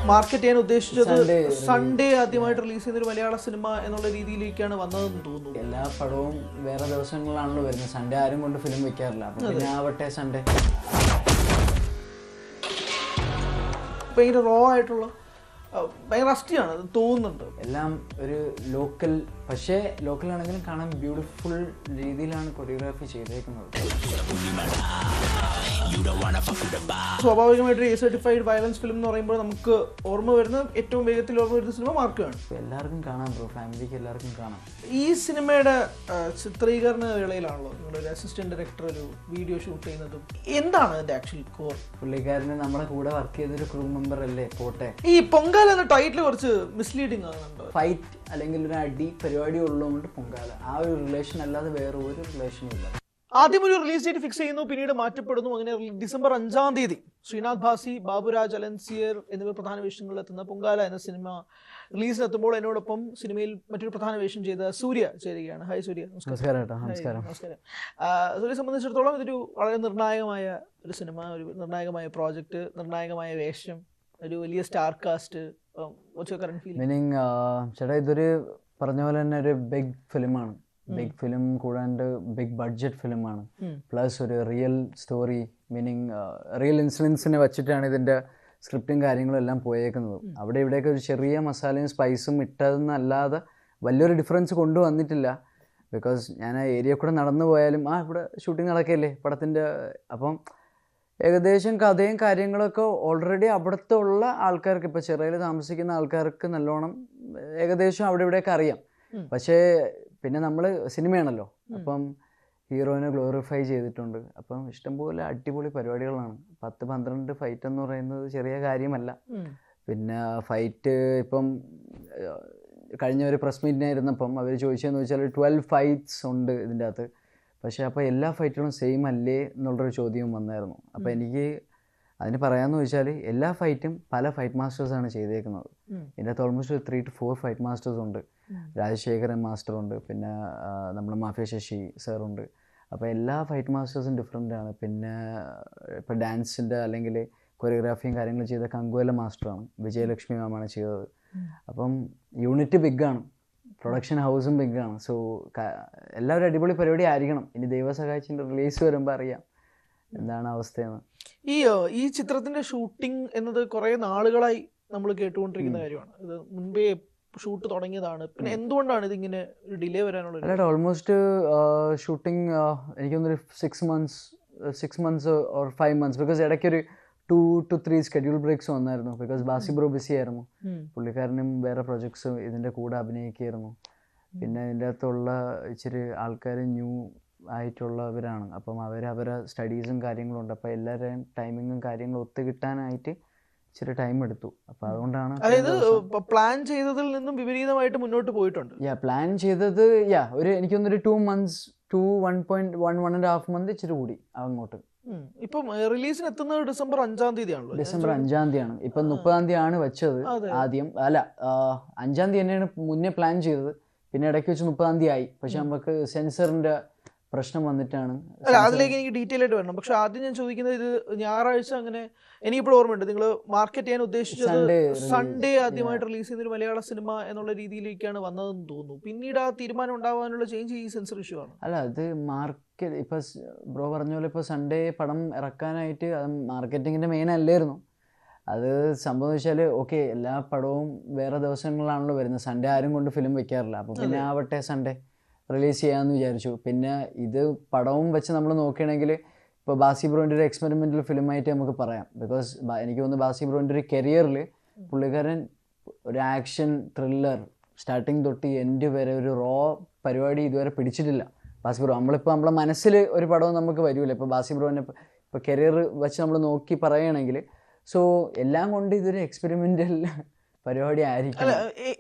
Market ചെയ്യാൻ ഉദ്ദേശിച്ചത് Sunday ആദ്യമായിട്ട് റിലീസ് ചെയ്യുന്ന ഒരു മലയാള സിനിമ എന്നുള്ള രീതിയിലേക്കാണ് വന്നതെന്ന് തോന്നുന്നു. എല്ലാ പടവും വേറെ ദിവസങ്ങളിലാണല്ലോ വരുന്നത്. സൺഡേ ആരും കൊണ്ട് ഫിലിം വെക്കാറില്ല. അപ്പൊ പിന്നെ ആവട്ടെ സൺഡേ. ഭയങ്കര റോ ആയിട്ടുള്ള ഭയങ്കര റസ്റ്റിയാണ് അത് തോന്നുന്നുണ്ട്. എല്ലാം ഒരു ലോക്കൽ, പക്ഷേ ലോക്കലാണെങ്കിലും കാണാൻ ബ്യൂട്ടിഫുൾ രീതിയിലാണ് കൊറിയോഗ്രാഫി ചെയ്തേക്കുന്നത്. സ്വാഭാവികമായിട്ട് എ സർട്ടിഫൈഡ് വയലൻസ് ഫിലിം എന്ന് പറയുമ്പോൾ നമുക്ക് ഓർമ്മ വരുന്ന ഏറ്റവും വേഗത്തിൽ ഓർമ്മ വരുന്ന സിനിമ മാർക്കാണ്. എല്ലാവർക്കും കാണാം ബ്രോ, ഫാമിലിക്ക് എല്ലാവർക്കും കാണാം. ഈ സിനിമയുടെ ചിത്രീകരണ വേളയിലാണല്ലോ നിങ്ങളൊരു അസിസ്റ്റന്റ് ഡയറക്ടർ ഒരു വീഡിയോ ഷൂട്ട് ചെയ്യുന്നതും. എന്താണ് അതിന്റെ ആക്ച്വൽ കോർ? പുള്ളിക്കാരന് നമ്മുടെ കൂടെ വർക്ക് ചെയ്തൊരു ക്രൂ മെമ്പർ അല്ലേ പോട്ടെ. ഈ പൊങ്കാല എന്ന ടൈറ്റിൽ കുറച്ച് മിസ്ലീഡിങ് ആകുന്നുണ്ട്. ഫൈറ്റ് അല്ലെങ്കിൽ ഒരു അടി പരിപാടി ഉള്ളതുകൊണ്ട് പൊങ്കാല, ആ ഒരു റിലേഷൻ അല്ലാതെ വേറെ ഒരു റിലേഷനും ഇല്ല. ആദ്യം ഒരു റിലീസ് ഡേറ്റ് ഫിക്സ് ചെയ്യുന്നു, പിന്നീട് മാറ്റപ്പെടുന്നു. അങ്ങനെ ഡിസംബർ 5-ാം തീയതി ശ്രീനാഥ് ഭാസി, ബാബുരാജ്, അലൻസിയർ എന്നിവർ പ്രധാന വേഷങ്ങളിൽ എത്തുന്ന പൊങ്കാല എന്ന സിനിമ റിലീസിനെത്തുമ്പോൾ എന്നോടൊപ്പം സിനിമയിൽ മറ്റൊരു പ്രധാന വേഷം ചെയ്ത സൂര്യ ചേരുകയാണ്. ഹായ് സൂര്യ. നമസ്കാരം. നമസ്കാരം. സൂര്യയെ സംബന്ധിച്ചിടത്തോളം ഇതൊരു വളരെ നിർണായകമായ ഒരു സിനിമ, ഒരു നിർണായകമായ പ്രോജക്റ്റ്, നിർണായകമായ വേഷം, ഒരു വലിയ സ്റ്റാർ കാസ്റ്റ്. മീനിങ് ചേട്ടാ, ഇതൊരു പറഞ്ഞ പോലെ തന്നെ ഒരു ബിഗ് ഫിലിമാണ്. ബിഗ് ഫിലിം കൂടാണ്ട് ബിഗ് ബഡ്ജറ്റ് ഫിലിമാണ്. പ്ലസ് ഒരു റിയൽ സ്റ്റോറി, മീനിങ് റിയൽ ഇൻസിഡൻസിനെ വെച്ചിട്ടാണ് ഇതിൻ്റെ സ്ക്രിപ്റ്റും കാര്യങ്ങളും എല്ലാം പോയേക്കുന്നത്. അവിടെ ഇവിടെയൊക്കെ ഒരു ചെറിയ മസാലയും സ്പൈസും ഇട്ടതെന്നല്ലാതെ വലിയൊരു ഡിഫറൻസ് കൊണ്ടുവന്നിട്ടില്ല. ബിക്കോസ് ഞാൻ ആ ഏരിയ കൂടെ നടന്നു പോയാലും ഇവിടെ ഷൂട്ടിംഗ് നടക്കുകയല്ലേ പടത്തിൻ്റെ, അപ്പം ഏകദേശം കഥയും കാര്യങ്ങളൊക്കെ ഓൾറെഡി അവിടുത്തെ ഉള്ള ആൾക്കാർക്ക്, ഇപ്പോൾ ചെറിയയിൽ താമസിക്കുന്ന ആൾക്കാർക്ക് നല്ലോണം ഏകദേശം അവിടെ ഇവിടെയൊക്കെ അറിയാം. പക്ഷേ പിന്നെ നമ്മൾ സിനിമയാണല്ലോ, അപ്പം ഹീറോയിനെ ഗ്ലോറിഫൈ ചെയ്തിട്ടുണ്ട്. അപ്പം ഇഷ്ടംപോലെ അടിപൊളി പരിപാടികളാണ്. 10-12 ഫൈറ്റ് എന്ന് പറയുന്നത് ചെറിയ കാര്യമല്ല. പിന്നെ ഫൈറ്റ് ഇപ്പം കഴിഞ്ഞ ഒരു പ്രസ് മീറ്റിനായിരുന്നപ്പം അവർ ചോദിച്ചതെന്ന് വെച്ചാൽ 12 ഫൈറ്റ്സ് ഉണ്ട് ഇതിൻ്റെ അകത്ത്. പക്ഷേ അപ്പോൾ എല്ലാ ഫൈറ്റുകളും സെയിം അല്ലേ എന്നുള്ളൊരു ചോദ്യവും വന്നായിരുന്നു. അപ്പോൾ എനിക്ക് അതിന് പറയാമെന്ന് വെച്ചാൽ എല്ലാ ഫൈറ്റും പല ഫൈറ്റ് മാസ്റ്റേഴ്സാണ് ചെയ്തേക്കുന്നത്. ഇതിൻ്റെ അകത്ത് ഓൾമോസ്റ്റ് 3 to 4 ഫൈറ്റ് മാസ്റ്റേഴ്സ് ഉണ്ട്. രാജശേഖരൻ മാസ്റ്ററുണ്ട്, പിന്നെ നമ്മുടെ മാഫിയ ശശി സാറുണ്ട്. അപ്പോൾ എല്ലാ ഫൈറ്റ് മാസ്റ്റേഴ്സും ഡിഫറെൻ്റ് ആണ്. പിന്നെ ഇപ്പോൾ ഡാൻസിൻ്റെ അല്ലെങ്കിൽ കൊറിയോഗ്രാഫിയും കാര്യങ്ങളും ചെയ്ത കങ്കുവല മാസ്റ്ററാണ്, വിജയലക്ഷ്മി മാമാണ് ചെയ്തത്. അപ്പം യൂണിറ്റ് ബിഗാണ്, പ്രൊഡക്ഷൻ ഹൗസും ബിഗാണ്. സോ എല്ലാവരും അടിപൊളി പരിപാടി ആയിരിക്കണം. ഇനി ദൈവസഹായിച്ചിൻ്റെ റിലീസ് വരുമ്പോൾ അറിയാം എന്താണ് അവസ്ഥയെന്ന്. ഈ ചിത്രത്തിന്റെ ഷൂട്ടിംഗ് എന്നത് കുറേ നാളുകളായി നമ്മൾ കേട്ടുകൊണ്ടിരിക്കുന്ന കാര്യമാണ്. ഇത് മുൻപേ ഷൂട്ട് തുടങ്ങിയതാണ്. പിന്നെ എന്തുകൊണ്ടാണ് ഇതിങ്ങനെ ഒരു ഡിലേ വരാനുള്ളത്? അല്ല, ഓൾമോസ്റ്റ് ഷൂട്ടിംഗ് എനിക്കൊന്നൊരു 6 months or 5 months. ബിക്കോസ് ഇടയ്ക്കൊരു 2 to 3 സ്കെഡ്യൂൾ ബ്രേക്സ് വന്നായിരുന്നു. ബിക്കോസ് ബാസി ബ്രോ ബിസി ആയിരുന്നു, പുള്ളിക്കാരനും വേറെ പ്രൊജക്ട്സ് ഇതിൻ്റെ കൂടെ അഭിനയിക്കുകയായിരുന്നു. പിന്നെ ഇതിൻ്റെ അകത്തുള്ള ഇച്ചിരി ആൾക്കാർ ന്യൂ ആയിട്ടുള്ളവരാണ്. അപ്പം അവരെ സ്റ്റഡീസും കാര്യങ്ങളും ഉണ്ട്. അപ്പോൾ എല്ലാവരുടെയും ടൈമിങ്ങും കാര്യങ്ങളും ഒത്തു കിട്ടാനായിട്ട് ഇച്ചിരി ടൈം എടുത്തു. അപ്പോൾ അതുകൊണ്ടാണ്. അതായത് പ്ലാൻ ചെയ്തതിൽ നിന്നും വിപരീതമായിട്ട് മുന്നോട്ട് പോയിട്ടുണ്ട്. പ്ലാൻ ചെയ്തത് ഒരു എനിക്കൊന്നൊരു 2 months to 1.5 months ഇച്ചിരി കൂടി അങ്ങോട്ട്. ഇപ്പം റിലീസിന് എത്തുന്നത് ഡിസംബർ 5-ാം തീയതിയാണല്ലോ. ഡിസംബർ 5-ാം തീയതിയാണ്. ഇപ്പം 30-ാം തീയതിയാണ് വെച്ചത് ആദ്യം. അല്ല, 5-ാം തീയതി തന്നെയാണ് മുന്നേ പ്ലാൻ ചെയ്തത്. പിന്നെ ഇടയ്ക്ക് വെച്ച് 30-ാം തീയതി ആയി. പക്ഷെ നമുക്ക് സെൻസറിന്റെ പ്രശ്നം വന്നിട്ടാണ്. അതിലേക്ക് എനിക്ക് ഡീറ്റെയിൽ ആയിട്ട് വരണം. പക്ഷെ ആദ്യം ഞാൻ ചോദിക്കുന്നത്, ഇത് ഞായറാഴ്ച അങ്ങനെ എനിക്കിപ്പോഴും ഓർമ്മയുണ്ട്, നിങ്ങൾ മാർക്കറ്റ് ചെയ്യാൻ ഉദ്ദേശിച്ചത് സൺഡേ ആദ്യമായിട്ട് റിലീസ് ചെയ്യുന്ന ഒരു മലയാള സിനിമ എന്നുള്ള രീതിയിലേക്കാണ് വന്നതെന്ന് തോന്നുന്നു. പിന്നീട് ആ തീരുമാനം ഉണ്ടാവാനുള്ള ചേഞ്ച് ഈ സെൻസർ ഇഷ്യൂ ആണ്. അല്ല, അത് മാർക്കറ്റ് ഇപ്പൊ ബ്രോ പറഞ്ഞ പോലെ ഇപ്പൊ സൺഡേ പടം ഇറക്കാനായിട്ട് അത് മാർക്കറ്റിങ്ങിന്റെ മെയിൻ അല്ലായിരുന്നു. അത് സംഭവം വെച്ചാൽ ഓക്കെ, എല്ലാ പടവും വേറെ ദിവസങ്ങളിലാണല്ലോ വരുന്നത്. സൺഡേ ആരും കൊണ്ട് ഫിലിം വെക്കാറില്ല. അപ്പോൾ പിന്നെ ആവട്ടെ സൺഡേ റിലീസ് ചെയ്യാമെന്ന് വിചാരിച്ചു. പിന്നെ ഇത് പടവും വെച്ച് നമ്മൾ നോക്കുകയാണെങ്കിൽ ഇപ്പോൾ ബാസി ബ്രോൻ്റെ ഒരു എക്സ്പെരിമെൻ്റൽ ഫിലിമായിട്ട് നമുക്ക് പറയാം. ബിക്കോസ് എനിക്ക് തോന്നുന്നു ബാസി ബ്രോൻ്റെ ഒരു കരിയറിൽ പുള്ളിക്കാരൻ ഒരു ആക്ഷൻ ത്രില്ലർ സ്റ്റാർട്ടിങ് തൊട്ട് എൻഡ് വരെ ഒരു റോ പരിപാടി ഇതുവരെ പിടിച്ചിട്ടില്ല ബാസി ബ്രോ. നമ്മളെ മനസ്സിൽ ഒരു പടവും നമുക്ക് വരില്ല ഇപ്പോൾ ബാസി ബ്രോനെ ഇപ്പോൾ കരിയർ വെച്ച് നമ്മൾ നോക്കി പറയുകയാണെങ്കിൽ. സോ എല്ലാം കൊണ്ട് ഇതൊരു എക്സ്പെരിമെൻ്റൽ പരിപാടി ആയിരിക്കും.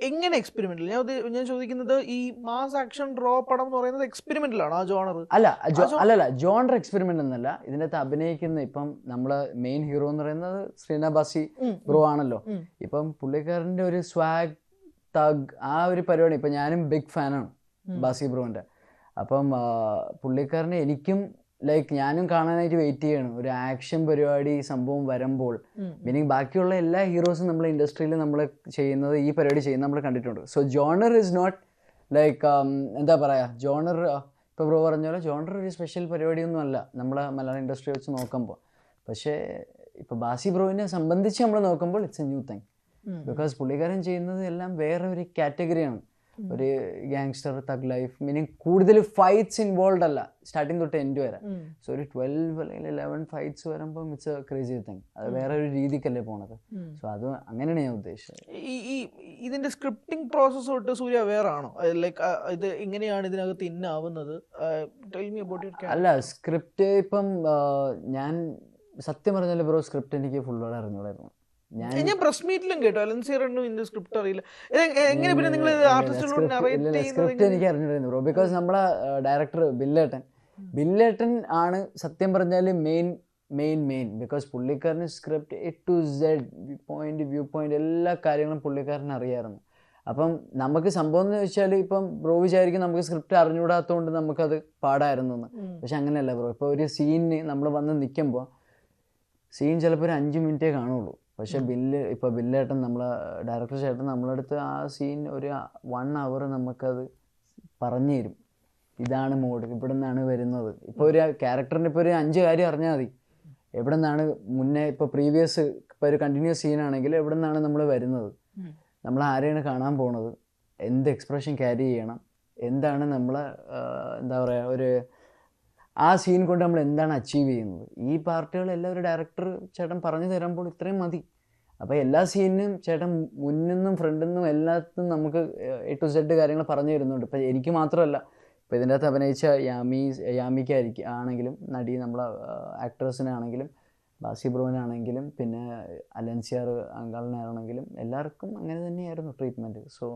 എങ്ങനെ എക്സ്പെരിമെന്റൽ? ഞാൻ ചോദിക്കുന്നത്, ഈ മാസ് ആക്ഷൻ റോ പടം എന്ന് പറയുന്നത് എക്സ്പെരിമെന്റൽ ആണ് ആ ജോണർ? അല്ലല്ല, ജോണർ എക്സ്പെരിമെന്റ് എന്നല്ല. ഇതിൻ്റെ അകത്ത് അഭിനയിക്കുന്ന ഇപ്പം നമ്മളെ മെയിൻ ഹീറോ എന്ന് പറയുന്നത് ശ്രീനാഥ് ഭാസി ബ്രോ ആണല്ലോ. ഇപ്പം പുള്ളിക്കാരൻ്റെ ഒരു സ്വാഗ് തഗ് ആ ഒരു പരിപാടി, ഇപ്പം ഞാനും ബിഗ് ഫാനാണ് ബാസി ബ്രോൻ്റെ. അപ്പം പുള്ളിക്കാരനെ എനിക്കും ലൈക്ക് ഞാനും കാണാനായിട്ട് വെയിറ്റ് ചെയ്യണം ഒരു ആക്ഷൻ പരിപാടി സംഭവം വരുമ്പോൾ. മീനിങ് ബാക്കിയുള്ള എല്ലാ ഹീറോസും നമ്മളെ ഇൻഡസ്ട്രിയിൽ നമ്മൾ ചെയ്യുന്നത് ഈ പരിപാടി ചെയ്യുന്നത് നമ്മൾ കണ്ടിട്ടുണ്ട്. So genre is not like എന്താ പറയുക, ജോണർ ഇപ്പോൾ ബ്രോ പറഞ്ഞ പോലെ ജോണർ ഒരു സ്പെഷ്യൽ പരിപാടിയൊന്നും അല്ല നമ്മളെ മലയാളം ഇൻഡസ്ട്രി വെച്ച് നോക്കുമ്പോൾ. പക്ഷേ ഇപ്പോൾ ബാസി ബ്രോവിനെ സംബന്ധിച്ച് നമ്മൾ നോക്കുമ്പോൾ it's A new thing. Because പുള്ളിക്കാരൻ ചെയ്യുന്നത് എല്ലാം വേറെ ഒരു കാറ്റഗറിയാണ്. ഒരു ഗാങ്സ്റ്റർ തഗ് ലൈഫ്, മീനിങ് കൂടുതൽ ഫൈറ്റ്സ് ഇൻവോൾവ് അല്ല സ്റ്റാർട്ടിങ് തൊട്ട് എൻഡ് വരെ. സോ ഒരു 12 അല്ലെങ്കിൽ 11 ഫൈറ്റ്സ് വരുമ്പോൾ ഇറ്റ്സ് എ ക്രേസി തിങ്. അത് വേറെ ഒരു രീതിക്കല്ലേ പോണത്. സോ അത് അങ്ങനെയാണ് ഞാൻ ഉദ്ദേശിച്ചത്. ഈ ഇതിന്റെ സ്ക്രിപ്റ്റിംഗ് പ്രോസസ് തൊട്ട് സൂര്യ വേറെ ആണോ? ലൈക്ക് ഇത് എങ്ങനെയാണ് ഇതിനകത്ത് ഇന്നാവുന്നത്? അല്ല, സ്ക്രിപ്റ്റ് ഇപ്പം ഞാൻ സത്യം പറഞ്ഞാൽ ബ്രോ സ്ക്രിപ്റ്റ് എനിക്ക് ഫുള്ളോടെ അറിഞ്ഞോളായിരുന്നു. ഞാൻ പ്രസ് മീറ്റിലും കേട്ടോ അലൻസിയറിനും ഇതിന്റെ സ്ക്രിപ്റ്റ് അറിയില്ല. എങ്ങനെ പിന്നെ നിങ്ങൾ സ്ക്രിപ്റ്റ് എനിക്ക് അറിഞ്ഞിരുന്നു ബ്രോ. ബിക്കോസ് നമ്മളെ ഡയറക്ടർ ബില്ലേട്ടൻ ആണ് സത്യം പറഞ്ഞാൽ മെയിൻ. ബിക്കോസ് പുള്ളിക്കാരന് script A to Z view point എല്ലാ കാര്യങ്ങളും പുള്ളിക്കാരന് അറിയാമായിരുന്നു. അപ്പം നമുക്ക് സംഭവം എന്ന് വെച്ചാൽ ഇപ്പം ബ്രോ വിചാരിക്കും നമുക്ക് സ്ക്രിപ്റ്റ് അറിഞ്ഞുകൂടാത്തതുകൊണ്ട് നമുക്കത് പാടായിരുന്നു എന്ന്. പക്ഷെ അങ്ങനെയല്ല ബ്രോ. ഇപ്പോൾ ഒരു സീനിന് നമ്മൾ വന്ന് നിൽക്കുമ്പോൾ സീൻ ചിലപ്പോൾ ഒരു 5 മിനിറ്റേ കാണുള്ളൂ. പക്ഷെ ബില്ലേട്ടൻ നമ്മളെ ഡയറക്ടർ ചേട്ടൻ നമ്മളടുത്ത് ആ സീൻ ഒരു 1 hour നമുക്കത് പറഞ്ഞു തരും. ഇതാണ് മോഡ്, ഇവിടെ നിന്നാണ് വരുന്നത്. ഇപ്പോൾ ഒരു ക്യാരക്ടറിൻ്റെ ഇപ്പോൾ ഒരു 5 കാര്യം അറിഞ്ഞാൽ മതി. എവിടെ നിന്നാണ് മുന്നേ ഇപ്പോൾ പ്രീവിയസ് ഇപ്പോൾ ഒരു കണ്ടിന്യൂസ് സീനാണെങ്കിൽ എവിടെ നിന്നാണ് നമ്മൾ വരുന്നത്, നമ്മൾ ആരെയാണ് കാണാൻ പോണത്, എന്ത് എക്സ്പ്രഷൻ ക്യാരി ചെയ്യണം, എന്താണ് നമ്മളെ എന്താ പറയുക ഒരു ആ സീൻ കൊണ്ട് നമ്മൾ എന്താണ് അച്ചീവ് ചെയ്യുന്നത്. ഈ പാർട്ടുകളെല്ലാം ഒരു ഡയറക്ടർ ചേട്ടൻ പറഞ്ഞു തരുമ്പോൾ ഇത്രയും മതി. അപ്പോൾ എല്ലാ സീനിനും ചേട്ടൻ മുന്നിൽ നിന്നും ഫ്രണ്ടിൽ നിന്നും എല്ലാത്തും നമുക്ക് A to Z കാര്യങ്ങൾ പറഞ്ഞു തരുന്നുണ്ട്. ഇപ്പോൾ എനിക്ക് മാത്രമല്ല, ഇപ്പോൾ ഇതിൻ്റെ അകത്ത് അഭിനയിച്ച യാമിക്കായിരിക്കും ആണെങ്കിലും, നടി നമ്മളെ ആക്ട്രസിനാണെങ്കിലും, ബാസി ബ്രോനാണെങ്കിലും, പിന്നെ അലൻസിയർ അങ്കാളിനാണെങ്കിലും എല്ലാവർക്കും അങ്ങനെ തന്നെയായിരുന്നു ട്രീറ്റ്മെൻറ്റ്. സോ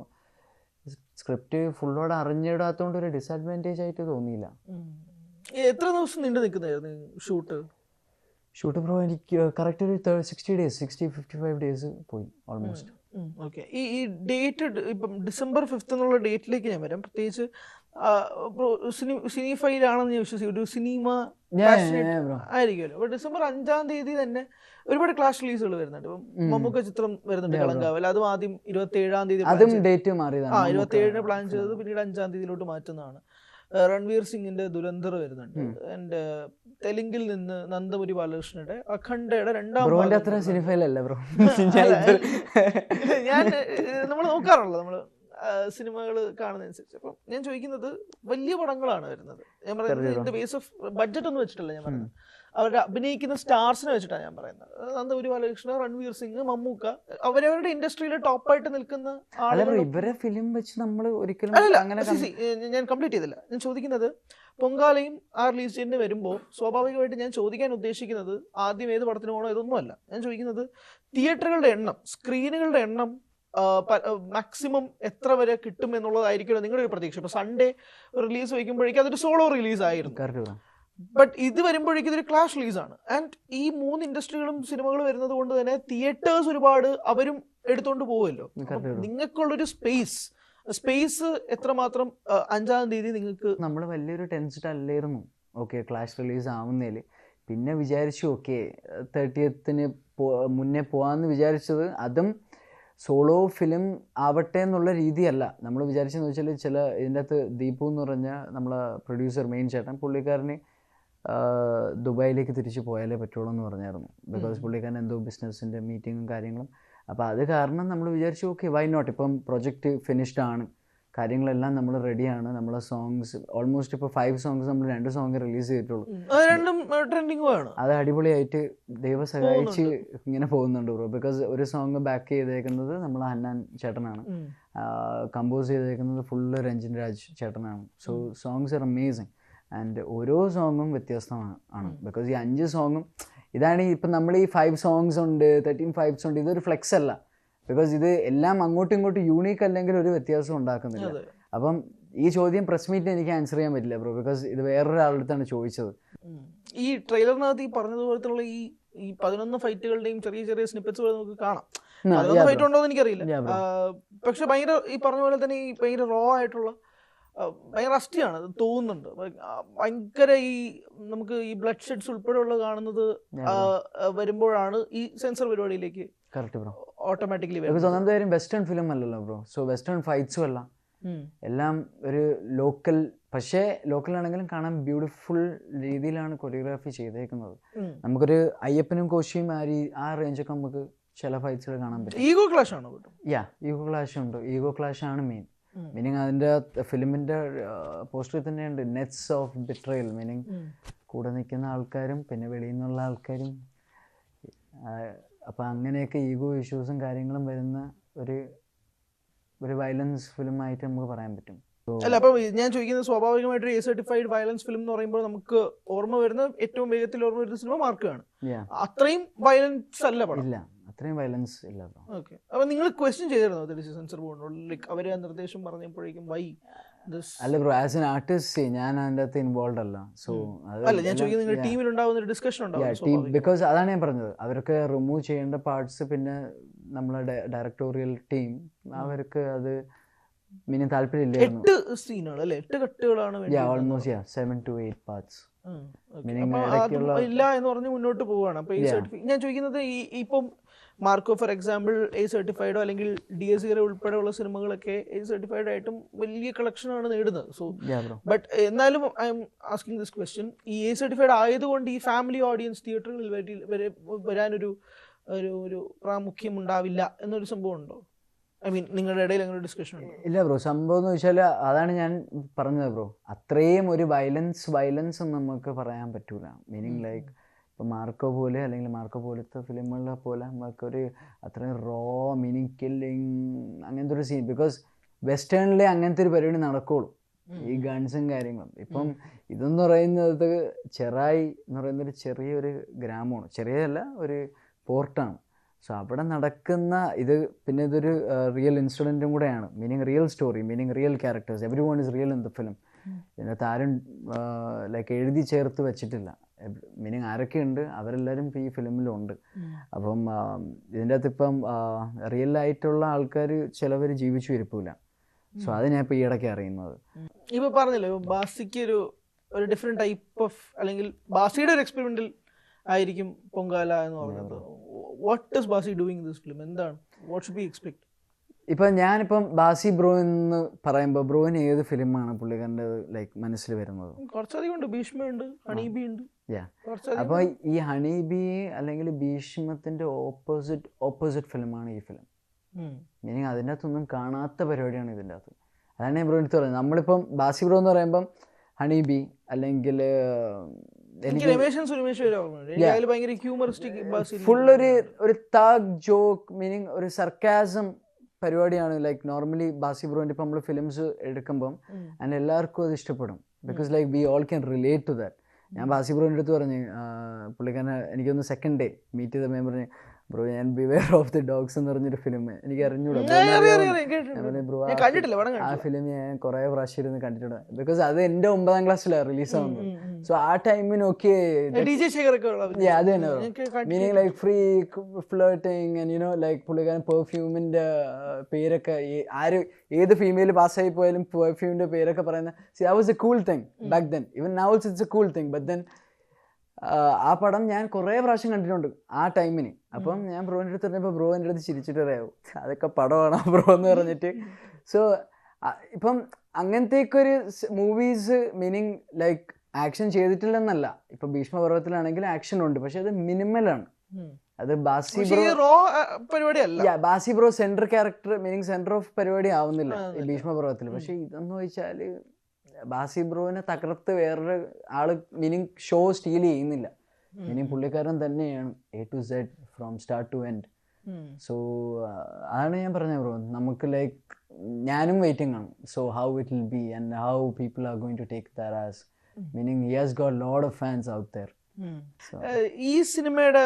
സ്ക്രിപ്റ്റ് ഫുള്ളോടെ അറിഞ്ഞിടാത്തതുകൊണ്ട് ഒരു ഡിസഡ്വാൻറ്റേജ് ആയിട്ട് തോന്നിയില്ല. എത്ര ദിവസം നീണ്ടു നിൽക്കുന്നതായിരുന്നു ഷൂട്ട് ബ്രോ? എനിക്ക് കറക്റ്റ് ഒരു 60-55 ഡേയ്സ് പോയി ഓൾമോസ്റ്റ്. ഓക്കെ. ഈ ഡേറ്റ് ഇപ്പം December 5th എന്നുള്ള ഡേറ്റിലേക്ക് ഞാൻ വരാം. പ്രത്യേകിച്ച് സിനിഫൈലാണെന്ന് ഞാൻ വിശ്വസിക്കും. ഒരു സിനിമ ആയിരിക്കുമല്ലോ. അപ്പോൾ December 5 തന്നെ ഒരുപാട് ക്ലാഷ് റിലീസുകൾ വരുന്നുണ്ട്. ഇപ്പം മമ്മൂക്ക ചിത്രം വരുന്നുണ്ട് കളങ്കാവൽ. അതും ആദ്യം 27 ഡേറ്റ് മാറിയതാണ്. 27 പ്ലാൻ ചെയ്തത് പിന്നീട് 5 മാറ്റുന്നതാണ്. രൺവീർ സിംഗിന്റെ ദുരന്തർ വരുന്നുണ്ട്. ആൻഡ് തെലുങ്കിൽ നിന്ന് നന്ദമുരി ബാലകൃഷ്ണയുടെ അഖണ്ഡയുടെ 2ാം അത്ര സിനിഫയിലല്ല ബ്രോ. ഞാൻ നമ്മൾ നോക്കാറുള്ളത് നമ്മൾ സിനിമകൾ കാണുന്നതനുസരിച്ച്. അപ്പം ഞാൻ ചോദിക്കുന്നത് വലിയ പടങ്ങളാണ് വരുന്നത്. ഞാൻ പറയുന്നത് ബേസ് ഓഫ് ബഡ്ജറ്റ് ഒന്നും വെച്ചിട്ടല്ല ഞാൻ പറയുന്നത്, അവരുടെ അഭിനയിക്കുന്ന സ്റ്റാർസിനെ വെച്ചിട്ടാണ് ഞാൻ പറയുന്നത്. നന്ദമുരി ബാലകൃഷ്ണ, രൺവീർ സിംഗ്, മമ്മൂക്ക, അവരവരുടെ ഇൻഡസ്ട്രിയിൽ ടോപ്പായിട്ട് നിൽക്കുന്ന ആളുകൾ. ഇവരെ ഫിലിം വെച്ച് നമ്മൾ ഒരിക്കലും ഞാൻ കംപ്ലീറ്റ് ചെയ്തില്ല. ഞാൻ ചോദിക്കുന്നത് പൊങ്കാലയും ആ റിലീസ് ഡേറ്റിന് വരുമ്പോൾ സ്വാഭാവികമായിട്ട് ഞാൻ ചോദിക്കാൻ ഉദ്ദേശിക്കുന്നത് ആദ്യം ഏത് പടത്തിന് പോകണോ ഇതൊന്നുമല്ല. ഞാൻ ചോദിക്കുന്നത് തിയേറ്ററുകളുടെ എണ്ണം, സ്ക്രീനുകളുടെ എണ്ണം മാക്സിമം എത്ര വരെ കിട്ടും എന്നുള്ളതായിരിക്കുമല്ലോ നിങ്ങളുടെ ഒരു പ്രതീക്ഷ. ഇപ്പോൾ സൺഡേ റിലീസ് വയ്ക്കുമ്പോഴേക്കും അതൊരു സോളോ റിലീസ് ആയിരുന്നു. ബട്ട് ഇത് വരുമ്പോഴേക്കും ഇതൊരു ക്ലാഷ് റിലീസാണ്. ആൻഡ് ഈ 3 ഇൻഡസ്ട്രികളും സിനിമകൾ വരുന്നത് കൊണ്ട് തന്നെ തിയേറ്റേഴ്സ് ഒരുപാട് അവരും എടുത്തുകൊണ്ട് പോകുമല്ലോ. നിങ്ങൾക്കുള്ളൊരു സ്പേസ് എത്രമാത്രം 5-ാം തീയതി നിങ്ങൾക്ക്? നമ്മൾ വലിയൊരു ടെൻഷൻ അല്ലായിരുന്നു ഓക്കെ ക്ലാഷ് റിലീസ് ആവുന്നതിൽ. പിന്നെ വിചാരിച്ചു ഓക്കെ 30th മുന്നേ പോകാമെന്ന് വിചാരിച്ചത്. അതും സോളോ ഫിലിം ആവട്ടെ എന്നുള്ള രീതിയല്ല നമ്മൾ വിചാരിച്ചതെന്ന് വെച്ചാൽ, ചില ഇതിൻ്റെ അകത്ത് ദീപു എന്ന് പറഞ്ഞ നമ്മളെ പ്രൊഡ്യൂസർ മെയിൻ ചേട്ടൻ, പുള്ളിക്കാരന് ദുബായിലേക്ക് തിരിച്ചു പോയാലേ പറ്റുള്ളൂ എന്ന് പറഞ്ഞായിരുന്നു. ബിക്കോസ് പുള്ളിക്കാരൻ എന്തോ ബിസിനസ്സിൻ്റെ മീറ്റിങ്ങും കാര്യങ്ങളും. അപ്പോൾ അത് കാരണം നമ്മൾ വിചാരിച്ചു ഓക്കെ വൈ നോട്ട്, ഇപ്പം പ്രൊജക്റ്റ് ഫിനിഷ്ഡ് ആണ്, കാര്യങ്ങളെല്ലാം നമ്മൾ റെഡിയാണ്. നമ്മളെ സോങ്സ് ഓൾമോസ്റ്റ് ഇപ്പോൾ 5 songs നമ്മൾ 2 songs റിലീസ് ചെയ്തിട്ടുള്ളൂ. അത് അടിപൊളിയായിട്ട് ദൈവം സഹായിച്ച് ഇങ്ങനെ പോകുന്നുണ്ട് ബ്രോ. ബിക്കോസ് ഒരു സോങ് ബാക്ക് ചെയ്തേക്കുന്നത് നമ്മൾ ഹന്നാൻ ചേട്ടനാണ്, കമ്പോസ് ചെയ്തേക്കുന്നത് ഫുള്ള് രഞ്ജിൻ രാജ് ചേട്ടനാണ്. So songs are amazing and ഓരോ സോങ്ങും വ്യത്യസ്തമാണ്. ബിക്കോസ് ഈ 5 songs ഇതാണ് ഇപ്പം നമ്മൾ ഈ 5 songs ഉണ്ട്, 13 5s ഉണ്ട്, ഇതൊരു ഫ്ലെക്സ് അല്ല. ബിക്കോസ് ഇത് എല്ലാം അങ്ങോട്ടും ഇങ്ങോട്ടും യൂണീക്ക് അല്ലെങ്കിൽ ഒരു വ്യത്യാസം ഉണ്ടാക്കുന്നില്ല. അപ്പം ഈ ചോദ്യം പ്രസ് മീറ്റിന് എനിക്ക് ആൻസർ ചെയ്യാൻ പറ്റില്ല ബ്രോ, ബിക്കോസ് ഇത് വേറൊരാളുടെ അടുത്താണ് ചോദിച്ചത്. ഈ ട്രെയിലറിനകത്ത് ഈ പറഞ്ഞതുപോലത്തുള്ള ഈ 11 ഫൈറ്റുകളുടെയും ചെറിയ ചെറിയ സ്നിപ്പറ്റ്സുകൾ നമുക്ക് കാണാം. 11 ഫൈറ്റ് ഉണ്ടോ എന്ന് എനിക്കറിയില്ല. പക്ഷെ ഭയങ്കര ഈ പറഞ്ഞ പോലെ തന്നെ ഈ ഭയങ്കര റോ ആയിട്ടുള്ള ഭയങ്കര റസ്റ്റിയാണ് തോന്നുന്നുണ്ട്. ഭയങ്കര ഈ നമുക്ക് ഈ ബ്ലഡ് ഷെഡ്സ് ഉൾപ്പെടെയുള്ള കാണുന്നത് വരുമ്പോഴാണ് ഈ സെൻസർ പരിപാടിയിലേക്ക് ഓട്ടോമാറ്റിക്കലി വരുന്നത്. വെസ്റ്റേൺ ഫിലിം അല്ലല്ലോ ബ്രോ, സോ വെസ്റ്റേൺ ഫൈറ്റ്സും അല്ല, എല്ലാം ഒരു ലോക്കൽ, പക്ഷേ ലോക്കലാണെങ്കിലും കാണാൻ ബ്യൂട്ടിഫുൾ രീതിയിലാണ് കൊറിയോഗ്രാഫി ചെയ്തേക്കുന്നത്. നമുക്കൊരു അയ്യപ്പനും കോശിയും ആ റേഞ്ചൊക്കെ നമുക്ക് ചില ഫൈറ്റ്സുകൾ കാണാൻ പറ്റും. ഈഗോ ക്ലാഷ് ആണ്. ഈഗോ ക്ലാഷ് ഉണ്ട്. ഈഗോ ക്ലാഷ് ആണ് മെയിൻ. മീനിങ് അതിൻ്റെ ഫിലിമിൻ്റെ പോസ്റ്ററിൽ തന്നെയുണ്ട് നെറ്റ്സ് ഓഫ് ബിട്രയൽ. മീനിങ് കൂടെ നിൽക്കുന്ന ആൾക്കാരും പിന്നെ വെളിയിൽ നിന്നുള്ള ആൾക്കാരും. അപ്പം അങ്ങനെയൊക്കെ ഈഗോ ഇഷ്യൂസും കാര്യങ്ങളും വരുന്ന ഒരു വയലൻസ് ഫിലിമായിട്ട് നമുക്ക് പറയാൻ പറ്റും. അല്ല, അപ്പൊ ഞാൻ ചോദിക്കുന്നത് സ്വാഭാവികമായിട്ട് എ സർട്ടിഫൈഡ് വയലൻസ് ഫിലിം എന്ന് പറയുമ്പോൾ നമുക്ക് ഓർമ്മ വരുന്ന ഏറ്റവും വേഗത്തിൽ ഓർമ്മ വരുന്ന സിനിമ മാർക്കാണ്. അത്രയും വയലൻസ് അല്ല പടം. ഇല്ല, അത്രയും വയലൻസ് ഇല്ല. ഓക്കെ, അപ്പൊ നിങ്ങൾ ക്വസ്റ്റ്യൻ ചെയ്തിരുന്നോ സെൻസർ ബോർഡിനോട്? ലൈക്ക് അവര് ആ നിർദ്ദേശം പറഞ്ഞപ്പോഴേക്കും വൈ ദിസ്? അല്ല ബ്രോ, ആസ് എൻ ആർട്ടിസ്റ്റ് ഞാൻ അതിൻ്റെ അകത്ത് ഇൻവോൾവ് അല്ല. സോ അല്ല, ഞാൻ ചോദിക്കുന്നത് നിങ്ങൾ ടീമിൽ ഉണ്ടാവുന്ന ഒരു ഡിസ്കഷൻ ഉണ്ടാവും. ബിക്കോസ് അതാണ് ഞാൻ പറഞ്ഞത്, അവർക്ക് റിമൂവ് ചെയ്യേണ്ട പാർട്സ് പിന്നെ നമ്മളെ ഡയറക്ടോറിയൽ ടീം അവർക്ക് അത് മീനിങ് താല്പര്യമില്ലായിരുന്നു. 8 സീനുകൾ അല്ലേ, 8 കട്ടുകളാണ് ഓൾമോസ്റ്റ് 7 to 8 പാർട്സ് ഇല്ല എന്ന് പറഞ്ഞ് മുന്നോട്ട് പോവുകയാണ്. അപ്പൊ ഈ സർട്ടിഫിക്കറ്റ് ഞാൻ ചോദിക്കുന്നത്, ഇപ്പം മാർക്കോ ഫോർ എക്സാമ്പിൾ എ സർട്ടിഫൈഡോ അല്ലെങ്കിൽ DSC ഉൾപ്പെടെയുള്ള സിനിമകളൊക്കെ എ സർട്ടിഫൈഡ് ആയിട്ടും വലിയ കളക്ഷനാണ് നേടുന്നത്. സോ ബട്ട് എന്നാലും I am asking this question, ഈ എ സർട്ടിഫൈഡ് ആയതുകൊണ്ട് ഈ ഫാമിലി ഓഡിയൻസ് തിയേറ്ററുകളിൽ വരാനൊരു ഒരു പ്രാമുഖ്യം ഉണ്ടാവില്ല എന്നൊരു സംഭവം ഉണ്ടോ? ഐ മീൻ നിങ്ങളുടെ ഇടയിൽ അങ്ങനെ ഒരു ഡിസ്കഷൻ ഉണ്ടോ? ഇല്ല ബ്രോ, സംഭവം എന്ന് വെച്ചാൽ അതാണ് ഞാൻ പറഞ്ഞത് ബ്രോ, അത്രയും ഒരു വയലൻസ് ഒന്നും നമുക്ക് പറയാൻ പറ്റൂല. മീനിങ് ലൈക്ക് ഇപ്പോൾ മാർക്കോ പോലെ അല്ലെങ്കിൽ മാർക്കോ പോലത്തെ ഫിലിമുകളെ പോലെ നമുക്കൊരു അത്രയും റോ മീനിങ് കില്ലിങ് അങ്ങനത്തെ ഒരു സീൻ, ബിക്കോസ് വെസ്റ്റേണിലെ അങ്ങനത്തെ ഒരു പരിപാടി നടക്കുള്ളൂ, ഈ ഗൺസും കാര്യങ്ങളും. ഇപ്പം ഇതെന്ന് പറയുന്നത് ചെറായി എന്ന് പറയുന്നൊരു ചെറിയൊരു ഗ്രാമമാണ്, ചെറിയതല്ല ഒരു പോർട്ടാണ്. സോ അവിടെ നടക്കുന്ന ഇത് പിന്നെ ഇതൊരു റിയൽ ഇൻസിഡൻറ്റും കൂടെയാണ്. Meaning real story, meaning real characters, every one is real in the film. ഇതിനകത്ത് ആരും ലൈക്ക് എഴുതി ചേർത്ത് വെച്ചിട്ടില്ല. മീനിങ് ആരൊക്കെയുണ്ട് അവരെല്ലാവരും ഈ ഫിലിമിലുണ്ട്. അപ്പം ഇതിൻ്റെ അകത്ത് ഇപ്പം റിയൽ ആയിട്ടുള്ള ആൾക്കാർ ചിലവർ ജീവിച്ചു ഇരിപ്പില്ല. സോ അത് ഞാൻ ഇപ്പോൾ ഈയിടയ്ക്ക് അറിയുന്നത്. ഇപ്പോൾ പറഞ്ഞല്ലോ ബാസിക്ക് ഒരു ഡിഫറെൻറ്റ് ടൈപ്പ് ഓഫ്, അല്ലെങ്കിൽ ബാസിയുടെ ഒരു എക്സ്പെരിമെൻ്റൽ ആയിരിക്കും പൊങ്കാല എന്ന് പറയുന്നത്. What is Basi doing this film? എന്താണ്, വാട്ട് ഷുഡ് ബി എക്സ്പെക്ട്? ഇപ്പം ഞാനിപ്പം ബാസി ബ്രോ എന്ന് പറയുമ്പോൾ ബ്രോയിന് ഏത് ഫിലിമാണ് പുള്ളിക്കാരൻ്റെ ലൈക്ക് മനസ്സിൽ വരുന്നത്? കുറച്ചധികം ഉണ്ട്. ഭീഷ്മയുണ്ട്, ഹണീബി ഉണ്ട്. അപ്പോൾ ഈ ഹണീബി അല്ലെങ്കിൽ ഭീഷ്മത്തിൻ്റെ ഓപ്പോസിറ്റ് ഫിലിമാണ് ഈ ഫിലിം. മീനിങ് അതിൻ്റെ അകത്തൊന്നും കാണാത്ത പരിപാടിയാണ് ഇതിൻ്റെ അകത്ത്. അതാണ് ഞാൻ ബ്രോ എടുത്ത് പറയുന്നത്. നമ്മളിപ്പം ബാസി ബ്രോ എന്ന് പറയുമ്പം ഹണീബി അല്ലെങ്കിൽ ഫുൾ ഒരു താഗ് ജോക്ക്, മീനിങ് ഒരു സർക്കാസം പരിപാടിയാണ്. ലൈക്ക് നോർമലി ബാസി ബ്രോൻ്റെ ഇപ്പം നമ്മൾ ഫിലിംസ് എടുക്കുമ്പം ആൻഡ് എല്ലാവർക്കും അത് ഇഷ്ടപ്പെടും, because like we all can relate to that. ഞാൻ ബാസി ബ്രോൻ്റെ അടുത്ത് പറഞ്ഞു, പുള്ളിക്കാരനെ എനിക്കൊന്ന് സെക്കൻഡ് ഡേ മീറ്റ് ചെയ്ത ഞാൻ പറഞ്ഞു, ബ്രോ ഞാൻ ബിവെയർ ഓഫ് ദി ഡോഗ്സ് എന്ന് പറഞ്ഞൊരു ഫിലിം എനിക്ക് അറിഞ്ഞൂടാ. ആ ഫിലിം ഞാൻ കുറെ പ്രാവശ്യം ഇരുന്ന് കണ്ടിട്ടുണ്ട്, ബിക്കോസ് അത് എൻ്റെ 9ാം ക്ലാസ്സിലാണ് റിലീസാവുന്നത്. സോ ആ ടൈമിനൊക്കെ അത് തന്നെ meaning like free flirting and you know like പുള്ളിക്കാരൻ പെർഫ്യൂമിൻ്റെ പേരൊക്കെ ഏത് ഫീമെയിൽ പാസ്സായി പോയാലും പെർഫ്യൂമിൻ്റെ പേരൊക്കെ പറയുന്ന that was a cool thing back then. Even now it's a cool thing, but then ആ പടം ഞാൻ കുറേ പ്രാവശ്യം കണ്ടിട്ടുണ്ട് ആ ടൈമിന്. അപ്പം ഞാൻ ബ്രോൻ്റെ അടുത്ത് പറഞ്ഞപ്പോൾ ബ്രോ എൻ്റെ അടുത്ത് ചിരിച്ചിട്ട് പറയാവും, അതൊക്കെ പടമാണ് ബ്രോ എന്ന് പറഞ്ഞിട്ട്. സോ ഇപ്പം അങ്ങനത്തേക്കൊരു മൂവീസ് മീനിങ് ലൈക്ക് ആക്ഷൻ ചെയ്തിട്ടില്ലെന്നല്ല. ഇപ്പം ഭീഷ്മപർവ്വത്തിലാണെങ്കിൽ ആക്ഷൻ ഉണ്ട്, പക്ഷെ അത് മിനിമലാണ്. അത് Basi bro central character meaning centre of പരിപാടി ആവുന്നില്ല ഈ ഭീഷ്മപർവ്വത്തിൽ. പക്ഷെ ഇതെന്ന് വെച്ചാൽ ബാസി ബ്രോനെ തകർത്ത് വേറൊരു ആള് മീനിങ് ഷോ സ്റ്റീൽ ചെയ്യുന്നില്ല. മീനിങ് പുള്ളിക്കാരൻ തന്നെയാണ് A to Z from start to end. So അതാണ് ഞാൻ പറഞ്ഞത് ബ്രോ, നമുക്ക് ലൈക്ക് ഞാനും വെയിറ്റിംഗ് ആണ്. So how it will be and how people are going to take that as meaning he has got lot of fans out there. ഈ സിനിമയുടെ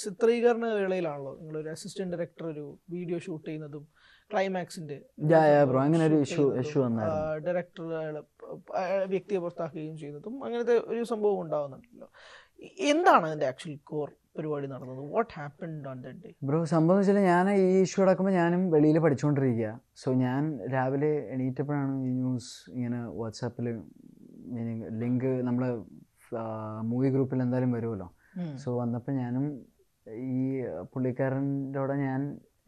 ചിത്രീകരണ വേളയിലാണല്ലോ നിങ്ങളൊരു അസിസ്റ്റന്റ് ഡയറക്ടർ ഒരു വീഡിയോ ഷൂട്ട് ചെയ്യുന്നതും ക്ലൈമാക്സിന്റെ ഡയറക്ടർ വ്യക്തിയെ പുറത്താക്കുകയും ചെയ്യുന്നതും അങ്ങനത്തെ ഒരു സംഭവം ഉണ്ടാവുന്നുണ്ടല്ലോ. എന്താണ് അതിന്റെ ആക്ച്വൽ കോർ പരിപാടി നടന്നത്? What happened on that day? Bro സംഭവം വെച്ചാൽ ഞാൻ ഈ ഇഷ്യൂ നടക്കുമ്പോൾ ഞാനും വെളിയിൽ പഠിച്ചുകൊണ്ടിരിക്കുക. സോ ഞാൻ രാവിലെ എണീറ്റപ്പോഴാണ് ഈ ന്യൂസ് ഇങ്ങനെ വാട്സാപ്പിൽ മീനിങ് ലിങ്ക് നമ്മളെ മൂവി ഗ്രൂപ്പിൽ എന്തായാലും വരുമല്ലോ. സോ വന്നപ്പോൾ ഞാനും ഈ പുള്ളിക്കാരൻ്റെ കൂടെ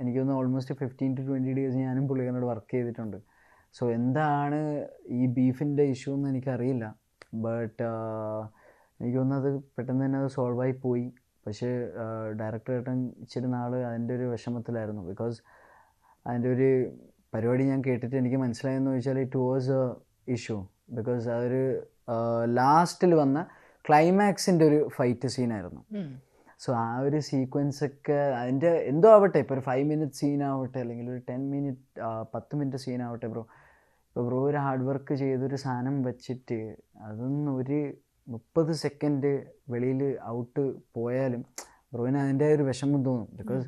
എനിക്കൊന്ന് ഓൾമോസ്റ്റ് 15 to 20 days ഞാനും പുള്ളിക്കാരനോട് വർക്ക് ചെയ്തിട്ടുണ്ട്. സോ എന്താണ് ഈ ബീഫിൻ്റെ ഇഷ്യൂ എന്ന് എനിക്കറിയില്ല. ബട്ട് എനിക്ക് തോന്നുന്നത് പെട്ടെന്ന് തന്നെ അത് സോൾവായി പോയി. പക്ഷേ ഡയറക്ടർ ഏട്ടൻ ഇച്ചിരി നാൾ അതിൻ്റെ ഒരു വിഷമത്തിലായിരുന്നു. ബിക്കോസ് അതിൻ്റെ ഒരു പരിപാടി ഞാൻ കേട്ടിട്ട് എനിക്ക് മനസ്സിലായെന്ന് ചോദിച്ചാൽ it was A issue. Because അതൊരു ലാസ്റ്റിൽ വന്ന ക്ലൈമാക്സിൻ്റെ ഒരു ഫൈറ്റ് സീനായിരുന്നു. സോ ആ ഒരു സീക്വൻസൊക്കെ അതിൻ്റെ എന്തോ ആവട്ടെ, ഇപ്പോൾ ഒരു 5 minute സീനാവട്ടെ അല്ലെങ്കിൽ ഒരു 10 minute സീനാവട്ടെ ബ്രോ, ഇപ്പോൾ ബ്രോ ഒരു ഹാർഡ് വർക്ക് ചെയ്തൊരു സാധനം വെച്ചിട്ട് അതൊന്നും ഒരു 30 second വെളിയിൽ ഔട്ട് പോയാലും ബ്രോയിന് അതിൻ്റെ ഒരു വിഷമം തോന്നും. ബിക്കോസ്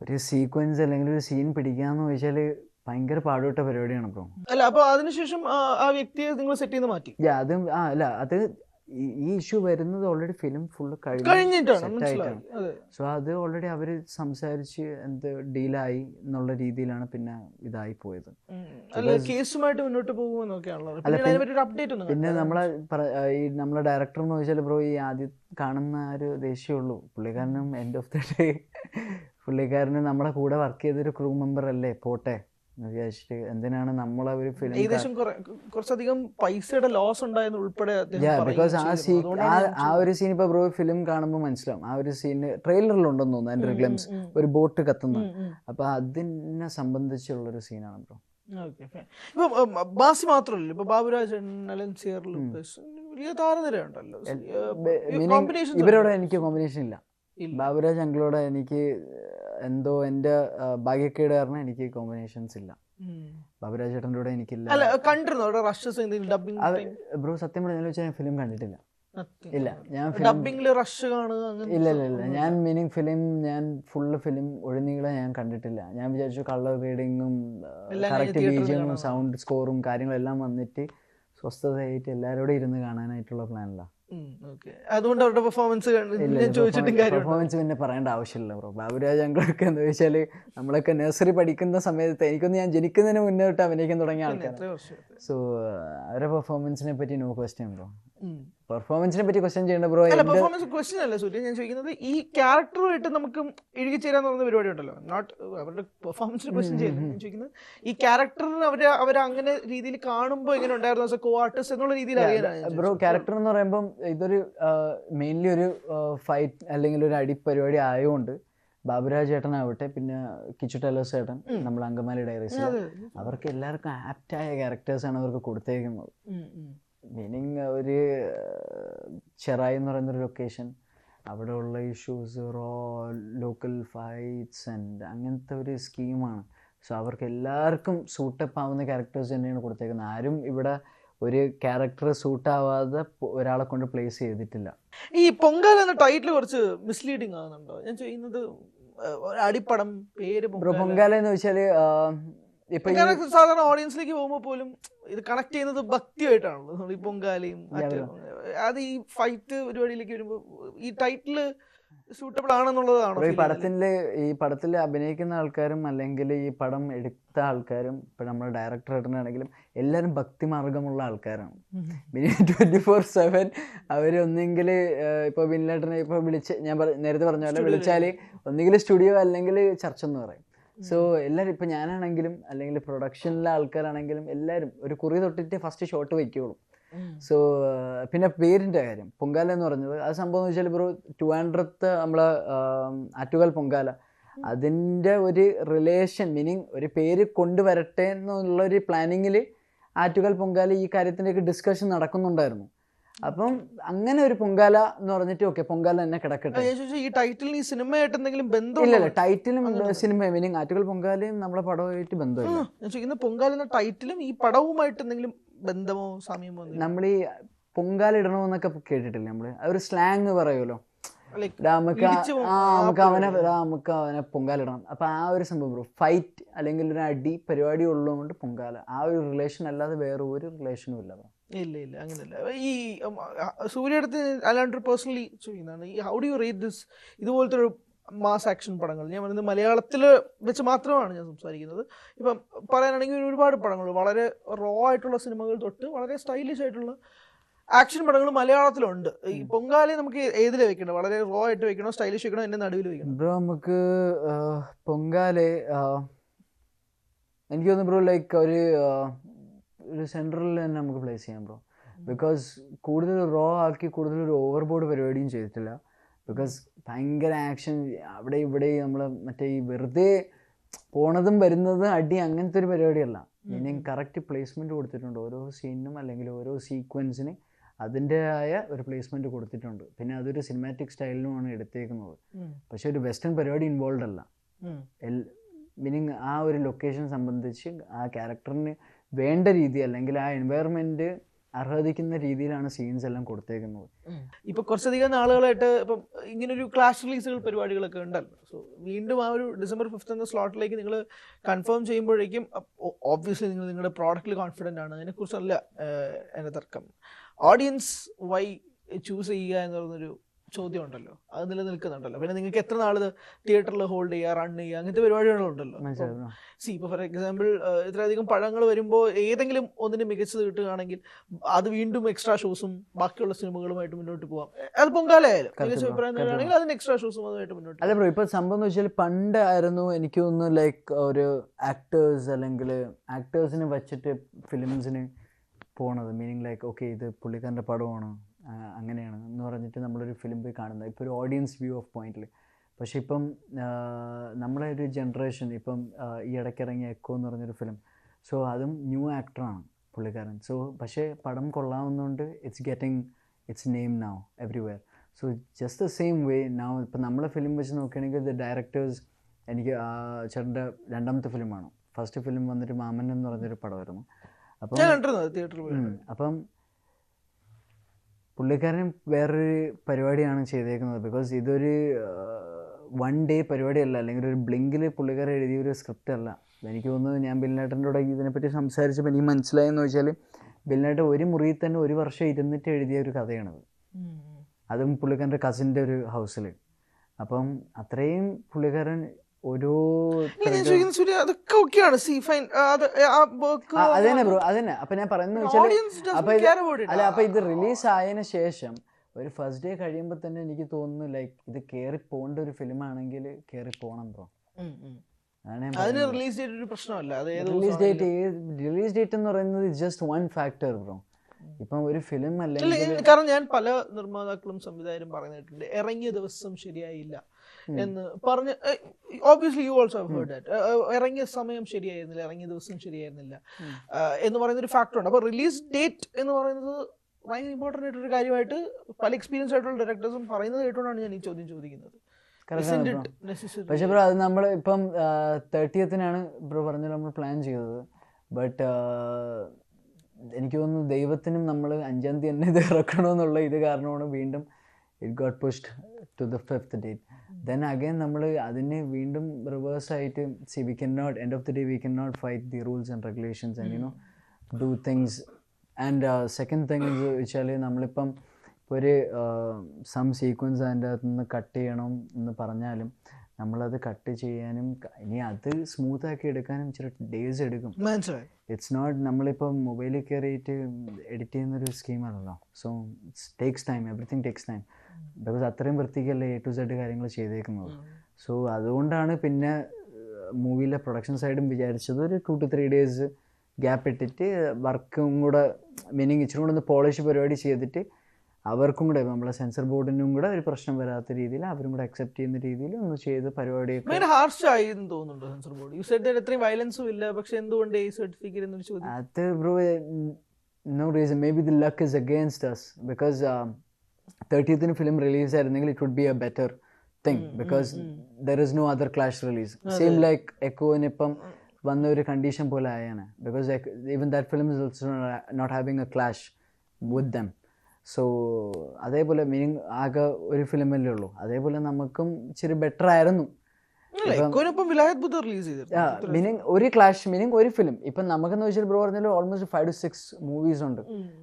ഒരു സീക്വൻസ് അല്ലെങ്കിൽ ഒരു സീൻ പിടിക്കാന്ന് ചോദിച്ചാൽ ഭയങ്കര പാടുപെട്ട പരിപാടിയാണ് ബ്രോ. അല്ല, അപ്പോൾ അതിനുശേഷം ആ വ്യക്തിയെ നിങ്ങൾ സെറ്റ് ചെയ്ത് മാറ്റി? അത് അല്ല, അത് ഈ ഇഷ്യൂ വരുന്നത് ഓൾറെഡി ഫിലിം ഫുള്ള് കഴിഞ്ഞിട്ടാണ്. സോ അത് ഓൾറെഡി അവർ സംസാരിച്ച് ഡീലായി എന്നുള്ള രീതിയിലാണ് പിന്നെ ഇതായി പോയത്. കേസുമായിട്ട് മുന്നോട്ട് പോകുമെന്നൊക്കെയാണല്ലോ. പിന്നെ നമ്മളെ ഡയറക്ടർ എന്ന് ചോദിച്ചാൽ ബ്രോ ഈ ആദ്യം കാണുന്ന ഒരു ദേഷ്യമുള്ളൂ. പുള്ളിക്കാരനും എൻഡ് ഓഫ് ദ ഡേ പുള്ളിക്കാരന് നമ്മളെ കൂടെ വർക്ക് ചെയ്തൊരു ക്രൂ മെമ്പർ അല്ലേ, പോട്ടെ വിചാരിച്ചിട്ട് എന്തിനാണ് നമ്മളെ ഒരു ഫിലിം ഏകദേശം കുറച്ചധികം പൈസയുടെ ലോസ് ഉണ്ടായെന്ന് ഉൾപ്പെടെ. ബിക്കോസ് ആ ഒരു സീൻ ഇപ്പൊ ബ്രോ ഫിലിം കാണുമ്പോൾ മനസ്സിലാവും. ആ ഒരു സീന് ട്രെയിലറിലുണ്ടെന്ന് തോന്നുന്നു, അതിന്റെ ഗ്ലിംസ് ഒരു ബോട്ട് കത്തുന്നു. അപ്പൊ അതിനെ സംബന്ധിച്ചുള്ളൊരു സീനാണ് ബ്രോ. ഇപ്പൊ ബാസി മാത്രമല്ല, ഇപ്പൊ ബാബുരാജ്, വലിയ താരനിരയുണ്ടല്ലോ. ഇവരോട് എനിക്ക് കോമ്പിനേഷൻ ഇല്ല. ബാബുരാജ് അങ്കിളോട് എനിക്ക് എന്തോ എൻ്റെ ഭാഗ്യക്കേട് കാരണം എനിക്ക് കോമ്പിനേഷൻസ് ഇല്ല. ബാബുരാജ് ചേട്ടൻ്റെ കൂടെ എനിക്കില്ല. ബ്രോ സത്യം പറഞ്ഞാൽ ഞാൻ ഫിലിം കണ്ടിട്ടില്ല. ഇല്ല, ഞാൻ ഇല്ല ഞാൻ മീനിങ് ഫിലിം ഫുള്ള് ഫിലിം ഒഴിനീളെ ഞാൻ കണ്ടിട്ടില്ല. ഞാൻ വിചാരിച്ചു കളർ റീഡിങ്ങും കറക്റ്റ് ബീജിയമും സൗണ്ട് സ്കോറും കാര്യങ്ങളെല്ലാം വന്നിട്ട് സ്വസ്ഥതയായിട്ട് എല്ലാവരോടും ഇരുന്ന് കാണാനായിട്ടുള്ള പ്ലാനിലാണ്. അതുകൊണ്ട് അവരുടെ പെർഫോമൻസ് പിന്നെ പറയേണ്ട ആവശ്യമില്ല ബ്രോ. ബാബുരാജ് അങ്കിളൊക്കെ എന്താ വെച്ചാല് നമ്മളൊക്കെ നഴ്സറി പഠിക്കുന്ന സമയത്ത് എനിക്കൊന്ന് ഞാൻ ജനിക്കുന്നതിന് മുന്നേ തൊട്ട് അഭിനയിക്കാൻ തുടങ്ങിയ ആൾക്കാരാണ്. സോ അവരുടെ പെർഫോമൻസിനെ പറ്റി നോ ക്വസ്റ്റ്യൻ ബ്രോ. പെർഫോമൻസിനെ പറ്റി ക്വസ്റ്റ്യൻ ചെയ്യേണ്ട ബ്രോ. പെർഫോമൻസ് ക്വസ്റ്റ്യൻ അല്ല സൂര്യ, ഞാൻ ചോദിക്കുന്നത് ഈ ക്യാരക്ടറുമായിട്ട് നമുക്ക് ഇഴുകിച്ചേരാൻ പറയുന്ന പരിപാടി ഉണ്ടല്ലോ. നോട്ട് അവരുടെ പെർഫോമൻസിന് ക്വസ്റ്റ്യൻ ചെയ്യുന്നത്. ഞാൻ ചോദിക്കുന്നത് ഈ ക്യാരക്ടറിന് അവർ അങ്ങനെ രീതിയിൽ കാണുമ്പോൾ എങ്ങനെ ഉണ്ടായിരുന്നു ആസ് എ കോ ആർട്ടിസ്റ്റ് എന്നുള്ള രീതിയിൽ അറിയാനാണ് ബ്രോ. ക്യാരക്ടർ എന്ന് പറയുമ്പോൾ ഇതൊരു മെയിൻലി ഒരു ഫൈറ്റ് അല്ലെങ്കിൽ ഒരു അടിപ്പരിപാടി ആയതുകൊണ്ട് ബാബുരാജ് ചേട്ടനാവട്ടെ പിന്നെ കിച്ചു ടെലോസ് ചേട്ടൻ നമ്മൾ അങ്കമാലി ഡയറീസ്, അവർക്ക് എല്ലാവർക്കും ആപ്റ്റായ ക്യാരക്ടേഴ്സാണ് അവർക്ക് കൊടുത്തേക്കുന്നത്. മീനിങ് ഒരു ചെറായി എന്ന് പറയുന്നൊരു ലൊക്കേഷൻ, അവിടെ ഉള്ള ഇഷ്യൂസ്, ലോക്കൽ ഫൈറ്റ്സ് ആൻഡ് അങ്ങനത്തെ ഒരു സ്കീമാണ്. സോ അവർക്ക് എല്ലാവർക്കും സൂട്ടപ്പ് ആവുന്ന ക്യാരക്ടേഴ്സ് തന്നെയാണ് കൊടുത്തേക്കുന്നത്. ആരും ഇവിടെ ഒരു ക്യാരക്ടർ സൂട്ടാവാതെ ഒരാളെ കൊണ്ട് പ്ലേസ് ചെയ്തിട്ടില്ല. ഈ പൊങ്കാല എന്ന ടൈറ്റിൽ കുറച്ച് മിസ്ലീഡിങ് ആകുന്നുണ്ടോ? ഞാൻ ചെയ്യുന്നത് അടിപ്പടം പേര് പൊങ്കാല എന്ന് വെച്ചാല് ഇപ്പൊ സാധാരണ ഓഡിയൻസിലേക്ക് പോകുമ്പോൾ പോലും ഇത് കണക്ട് ചെയ്യുന്നത് ഭക്തിയായിട്ടാണല്ലോ. ഈ പൊങ്കാലയും അത് ഈ ഫൈറ്റ് പരിപാടിയിലേക്ക് വരുമ്പോൾ ഈ ടൈറ്റില് സൂട്ടബിൾ ആണെന്നുള്ളതാണോ? ഈ പടത്തിൽ അഭിനയിക്കുന്ന ആൾക്കാരും അല്ലെങ്കിൽ ഈ പടം എടുത്ത ആൾക്കാരും ഇപ്പൊ നമ്മുടെ ഡയറക്ടർ ആണെങ്കിലും എല്ലാവരും ഭക്തിമാർഗമുള്ള ആൾക്കാരാണ്. 24/7 അവരൊന്നെങ്കിൽ ഇപ്പൊ ബിൻലേട്ടനെ ഇപ്പൊ ഞാൻ നേരത്തെ പറഞ്ഞ പോലെ വിളിച്ചാല് ഒന്നുകിൽ സ്റ്റുഡിയോ അല്ലെങ്കിൽ ചർച്ച എന്ന് പറയും. സോ എല്ലാവരും ഇപ്പം ഞാനാണെങ്കിലും അല്ലെങ്കിൽ പ്രൊഡക്ഷനിലെ ആൾക്കാരാണെങ്കിലും എല്ലാവരും ഒരു കുറി തൊട്ടിട്ട് ഫസ്റ്റ് ഷോട്ട് വയ്ക്കുള്ളൂ. സോ പിന്നെ പേരിൻ്റെ കാര്യം പൊങ്കാല എന്ന് പറഞ്ഞത് അത് സംഭവം എന്ന് വെച്ചാൽ ബ്രോ 200th നമ്മളെ ആറ്റുകാൽ പൊങ്കാല അതിൻ്റെ ഒരു റിലേഷൻ മീനിങ് ഒരു പേര് കൊണ്ടുവരട്ടെ എന്നുള്ളൊരു പ്ലാനിങ്ങിൽ ആറ്റുകാൽ പൊങ്കാല ഈ കാര്യത്തിൻ്റെയൊക്കെ ഡിസ്കഷൻ നടക്കുന്നുണ്ടായിരുന്നു. അപ്പം അങ്ങനെ ഒരു പൊങ്കാല എന്ന് പറഞ്ഞിട്ട് ഓക്കെ പൊങ്കാല തന്നെ കിടക്കട്ടെ. ഈ ടൈറ്റിൽ ഈ സിനിമയായിട്ട് എന്തെങ്കിലും ബന്ധം? ഇല്ലല്ല, ടൈറ്റിലും സിനിമ മീനിങ് ആറ്റുകാൽ പൊങ്കാലയും നമ്മളെ പടവുമായിട്ട് ബന്ധമില്ല. ഞാൻ ചോദിക്കുന്നത് പൊങ്കാല എന്ന ടൈറ്റിലും ഈ പടവുമായിട്ട് എന്തെങ്കിലും ബന്ധമോ സാമ്യമോ? നമ്മൾ ഈ പൊങ്കാല ഇടണമെന്നൊക്കെ കേട്ടിട്ടില്ലേ നമ്മള്, ഒരു സ്ലാങ് പറയുമല്ലോ, നമുക്ക് അവനെ പൊങ്കാല ഇടണം. അപ്പൊ ആ ഒരു സംഭവം ഫൈറ്റ് അല്ലെങ്കിൽ ഒരു അടി പരിപാടി ഉള്ളതുകൊണ്ട് പൊങ്കാല, ആ ഒരു റിലേഷൻ അല്ലാതെ വേറെ ഒരു റിലേഷനും ഇല്ല. ഇല്ല ഇല്ല അങ്ങനെയല്ല. ഈ സൂര്യ അടുത്ത് അല്ലാണ്ട് പേഴ്സണലി ചോദിക്കുന്നതാണ്, ഈ how do you rate this ഇതുപോലത്തെ ഒരു മാസ് ആക്ഷൻ പടങ്ങൾ? ഞാൻ പറയുന്നത് മലയാളത്തിൽ വെച്ച് മാത്രമാണ് ഞാൻ സംസാരിക്കുന്നത്. ഇപ്പം പറയാനാണെങ്കിൽ ഒരുപാട് പടങ്ങൾ വളരെ റോ ആയിട്ടുള്ള സിനിമകൾ തൊട്ട് വളരെ സ്റ്റൈലിഷ് ആയിട്ടുള്ള ആക്ഷൻ പടങ്ങൾ മലയാളത്തിലുണ്ട്. ഈ പൊങ്കാല നമുക്ക് ഏതിൽ വെക്കണം? വളരെ റോ ആയിട്ട് വെക്കണോ, സ്റ്റൈലിഷ് വെക്കണോ, എന്നെ നടുവിൽ വെക്കണം? ബ്രോ നമുക്ക് പൊങ്കാലെ എനിക്ക് തോന്നുന്നു ബ്രോ ലൈക്ക് ഒരു സെൻട്രലിൽ തന്നെ നമുക്ക് പ്ലേസ് ചെയ്യാം ബ്രോ. ബിക്കോസ് കൂടുതൽ റോ ആക്കി കൂടുതൽ ഒരു ഓവർബോർഡ് പരിപാടിയും ചെയ്തിട്ടില്ല. ബിക്കോസ് ഭയങ്കര ആക്ഷൻ അവിടെ ഇവിടെ നമ്മൾ മറ്റേ ഈ വെറുതെ പോണതും വരുന്നതും അടി അങ്ങനത്തെ ഒരു പരിപാടിയല്ല. മീനിങ് കറക്റ്റ് പ്ലേസ്മെൻറ്റ് കൊടുത്തിട്ടുണ്ട് ഓരോ സീനിനും, അല്ലെങ്കിൽ ഓരോ സീക്വൻസിന് അതിൻ്റെതായ ഒരു പ്ലേസ്മെൻറ്റ് കൊടുത്തിട്ടുണ്ട്. പിന്നെ അതൊരു സിനിമാറ്റിക് സ്റ്റൈലിനുമാണ് എടുത്തേക്കുന്നത്. പക്ഷെ ഒരു വെസ്റ്റേൺ പരിപാടി ഇൻവോൾവ് അല്ല. മീനിങ് ആ ഒരു ലൊക്കേഷൻ സംബന്ധിച്ച് ആ ക്യാരക്ടറിന് വേണ്ട രീതി അല്ലെങ്കിൽ ആ എൻവയറമെൻറ്റ് അർഹതിക്കുന്ന രീതിയിലാണ് സീൻസ് എല്ലാം കൊടുത്തേക്കുന്നത്. ഇപ്പൊ കുറച്ചധികം നാളുകളായിട്ട് ഇപ്പം ഇങ്ങനൊരു ക്ലാഷ് റിലീസുകൾ പരിപാടികളൊക്കെ ഉണ്ടല്ലോ. സോ വീണ്ടും ആ ഒരു December 5th എന്ന സ്ലോട്ടിലേക്ക് നിങ്ങൾ കൺഫേം ചെയ്യുമ്പോഴേക്കും ഓബ്വിയസ്ലി നിങ്ങൾ നിങ്ങളുടെ പ്രോഡക്റ്റിൽ കോൺഫിഡൻ്റ് ആണ്. അതിനെക്കുറിച്ചല്ല എൻ്റെ തർക്കം. ഓഡിയൻസ് വൈ ചൂസ് ചെയ്യുക എന്ന് പറയുന്നൊരു ചോദ്യം ഉണ്ടല്ലോ, അത് നിലനിൽക്കുന്നുണ്ടല്ലോ. പിന്നെ നിങ്ങൾക്ക് എത്ര നാൾ തിയേറ്ററിൽ ഹോൾഡ് ചെയ്യുക, റൺ ചെയ്യുക, അങ്ങനത്തെ പരിപാടികളുണ്ടല്ലോ. ഇപ്പോൾ ഫോർ എക്സാമ്പിൾ ഇത്രയധികം പഴങ്ങൾ വരുമ്പോൾ ഏതെങ്കിലും ഒന്നിന് മികച്ചത് കിട്ടുകയാണെങ്കിൽ അത് വീണ്ടും എക്സ്ട്രാ ഷോസും ബാക്കിയുള്ള സിനിമകളുമായിട്ട് മുന്നോട്ട് പോകാം. അത് പൊങ്കാലായാലും മികച്ച അഭിപ്രായം തന്നെയാണെങ്കിൽ അതിന് എക്സ്ട്രാ ഷോസും അതുമായിട്ട് മുന്നോട്ട്. അല്ല ബ്രോ, ഇപ്പൊ സംഭവം എന്ന് വെച്ചാൽ പണ്ടായിരുന്നു എനിക്ക് തോന്നുന്നു ലൈക്ക് ഒരു ആക്ടേഴ്സ് അല്ലെങ്കിൽ ആക്ടേഴ്സിനെ വച്ചിട്ട് ഫിലിംസിന് പോണത്. മീനിങ് ലൈക്ക് ഓക്കെ ഇത് പുള്ളിക്കാരൻ്റെ പടമാണ് അങ്ങനെയാണ് എന്ന് പറഞ്ഞിട്ട് നമ്മളൊരു ഫിലിം പോയി കാണുന്നത്, ഇപ്പോൾ ഒരു ഓഡിയൻസ് വ്യൂ ഓഫ് പോയിന്റിൽ. പക്ഷെ ഇപ്പം നമ്മളെ ഒരു ജനറേഷൻ ഇപ്പം ഈ ഇടയ്ക്കിറങ്ങിയ എക്കോ എന്ന് പറഞ്ഞൊരു ഫിലിം, സോ അതും ന്യൂ ആക്ടറാണ് പുള്ളിക്കാരൻ. സോ പക്ഷേ പടം കൊള്ളാവുന്നതുകൊണ്ട് it's getting it's name now everywhere. So just the same way now ഇപ്പം നമ്മളെ ഫിലിം വെച്ച് നോക്കുകയാണെങ്കിൽ ദ ഡയറക്ടേഴ്സ്, എനിക്ക് ചേട്ടൻ്റെ രണ്ടാമത്തെ ഫിലിമാണ്. ഫസ്റ്റ് ഫിലിം വന്നിട്ട് മാമൻ എന്ന് പറഞ്ഞൊരു പടമായിരുന്നു. അപ്പം പുള്ളിക്കാരൻ വേറൊരു പരിപാടിയാണ് ചെയ്തേക്കുന്നത്. ബിക്കോസ് ഇതൊരു വൺ ഡേ പരിപാടിയല്ല, അല്ലെങ്കിൽ ഒരു ബ്ലിങ്കിൽ പുള്ളിക്കാരൻ എഴുതിയൊരു സ്ക്രിപ്റ്റ് അല്ല. എനിക്ക് തോന്നുന്നത് ഞാൻ ബിൽനേട്ടൻ്റെ കൂടെ ഇതിനെപ്പറ്റി സംസാരിച്ചപ്പോൾ എനിക്ക് മനസ്സിലായെന്ന് വെച്ചാൽ ബിൽനേട്ടൻ ഒരു മുറിയിൽ തന്നെ 1 വർഷം ഇരുന്നിട്ട് എഴുതിയ ഒരു കഥയാണത്. അതും പുള്ളിക്കാരൻ്റെ കസിൻ്റെ ഒരു ഹൗസിൽ. അപ്പം അത്രയും പുള്ളിക്കാരൻ ഓരോ അതന്നെ ബ്രോ അതന്നെ. അപ്പൊ ഞാൻ പറയുന്നത് വെച്ചാൽ അപ്പൊ ഇത് റിലീസ് ആയതിനു ശേഷം ഒരു ഫസ്റ്റ് ഡേ കഴിയുമ്പോൾ തന്നെ എനിക്ക് തോന്നുന്നു ലൈക്ക് ഇത് കയറി പോകേണ്ട ഒരു ഫിലിം ആണെങ്കിൽ കയറി പോകണം ബ്രോ. റിലീസ് ഡേറ്റ് എന്ന് പറയുന്നത് ജസ്റ്റ് വൺ ഫാക്ടർ ബ്രോ. ഇപ്പം ഒരു ഫിലിം അല്ലെങ്കിൽ കാരണം ഞാൻ പല നിർമ്മാതാക്കളും സംവിധായകരും പറയുന്നിട്ടുണ്ട് ഇറങ്ങിയ ദിവസം ശരിയായില്ല എന്ന് പറഞ്ഞ്. Obviously you also have heard that. ഇറങ്ങിയ സമയം ശരിയായിരുന്നില്ല, ഇറങ്ങിയ ദിവസം ശരിയായിരുന്നില്ല എന്ന് പറയുന്നൊരു ഫാക്ടർ ഉണ്ട്. അപ്പോൾ റിലീസ് ഡേറ്റ് എന്ന് പറയുന്നത് ഭയങ്കര ഇമ്പോർട്ടൻ്റ് ആയിട്ടൊരു കാര്യമായിട്ട് പല എക്സ്പീരിയൻസ് ആയിട്ടുള്ള ഡയറക്ടേഴ്സും പറയുന്നത് കേട്ടുകൊണ്ടാണ് ഞാൻ ഈ ചോദ്യം ചോദിക്കുന്നത്. പക്ഷേ ബ്രോ അത് നമ്മൾ ഇപ്പം 30th ബ്രോ പറഞ്ഞാൽ നമ്മൾ പ്ലാൻ ചെയ്തത്. ബട്ട് എനിക്ക് തോന്നുന്നു ദൈവത്തിനും നമ്മൾ 5ാം തീയതി തന്നെ ഇത് ഇറക്കണമെന്നുള്ള ഇത് കാരണമാണ് വീണ്ടും it got pushed to the 5th date. Then again നമ്മൾ അതിനെ വീണ്ടും റിവേഴ്സായിട്ട് we can not end of the day we can not fight the rules and regulations and you know do things. And second thing എന്ന് വെച്ചാൽ നമ്മളിപ്പം ഒരു some sequence അതിൻ്റെ അകത്ത് നിന്ന് കട്ട് ചെയ്യണം എന്ന് പറഞ്ഞാലും നമ്മളത് കട്ട് ചെയ്യാനും ഇനി അത് സ്മൂത്താക്കി എടുക്കാനും ഇച്ചിരി ഡേയ്സ് എടുക്കും. ഇറ്റ്സ് നോട്ട് നമ്മളിപ്പോൾ മൊബൈലിൽ കയറിയിട്ട് എഡിറ്റ് ചെയ്യുന്നൊരു സ്കീമാണല്ലോ. So it's takes time, everything takes time. Because അത്രയും വൃത്തിക്കല്ലേ A to Z കാര്യങ്ങൾ ചെയ്തേക്കുന്നത്. സോ അതുകൊണ്ടാണ് പിന്നെ മൂവിയിലെ പ്രൊഡക്ഷൻ സൈഡും വിചാരിച്ചത് ഒരു 2 to 3 days ഗ്യാപ്പ് ഇട്ടിട്ട് വർക്കും കൂടെ മീനിങ് ഇച്ചിരി കൂടെ ഒന്ന് പോളിഷ് പരിപാടി ചെയ്തിട്ട് അവർക്കും കൂടെ നമ്മളെ സെൻസർ ബോർഡിനും കൂടെ ഒരു പ്രശ്നം വരാത്ത രീതിയിൽ അവരും കൂടെ അക്സെപ്റ്റ് ചെയ്യുന്ന രീതിയിൽ ഒന്ന് ചെയ്ത് പരിപാടിയൊക്കെ അത് bro no reason. May be the luck is against us because 30th film release ആയിരുന്നെങ്കിൽ it would be a better thing because there is no other clash release. Same like എക്കോനിപ്പം വന്ന ഒരു കണ്ടീഷൻ പോലെ ആയാണ് because even that film is also not having a clash with them. So അതേപോലെ meaning ആകെ ഒരു ഫിലിമല്ലേ ഉള്ളൂ. അതേപോലെ നമുക്കും ഇച്ചിരി ബെറ്റർ ആയിരുന്നു. വിലായത് ബുദ്ധ റിലീസ് ചെയ്തിരുന്നു. മീനിങ് ഒരു ക്ലാഷ്, മീനിങ് ഒരു ഫിലിം. ഇപ്പം നമുക്കെന്ന് വെച്ചാൽ ബ്രോ പറഞ്ഞാൽ ഓൾമോസ്റ്റ് 5 to 6 മൂവീസ് ഉണ്ട്.